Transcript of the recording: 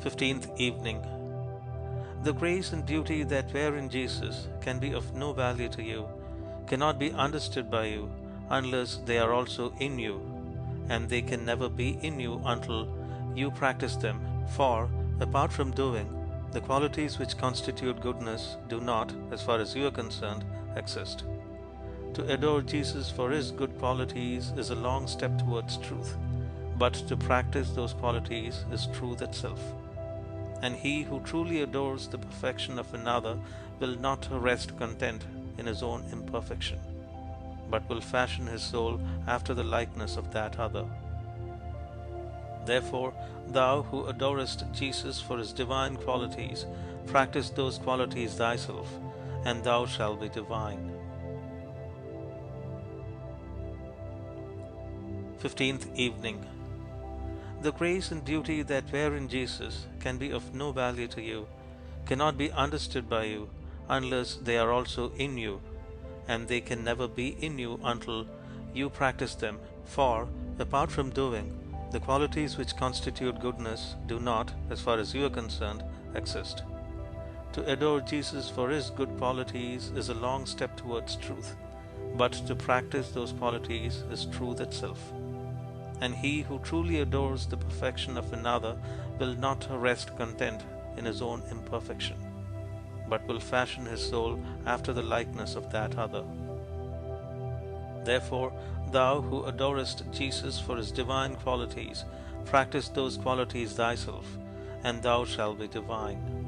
15th evening. The grace and beauty that were in Jesus can be of no value to you, cannot be understood by you unless they are also in you, and they can never be in you until you practice them, for, apart from doing, the qualities which constitute goodness do not, as far as you are concerned, exist. To adore Jesus for His good qualities is a long step towards truth, but to practice those qualities is truth itself. And he who truly adores the perfection of another will not rest content in his own imperfection, but will fashion his soul after the likeness of that other. Therefore, thou who adorest Jesus for His divine qualities, practice those qualities thyself, and thou shalt be divine. 15th evening. The grace and beauty that were in Jesus can be of no value to you, cannot be understood by you unless they are also in you, and they can never be in you until you practice them, for, apart from doing, the qualities which constitute goodness do not, as far as you are concerned, exist. To adore Jesus for His good qualities is a long step towards truth, but to practice those qualities is truth itself. And he who truly adores the perfection of another will not rest content in his own imperfection, but will fashion his soul after the likeness of that other. Therefore, thou who adorest Jesus for His divine qualities, practice those qualities thyself, and thou shalt be divine.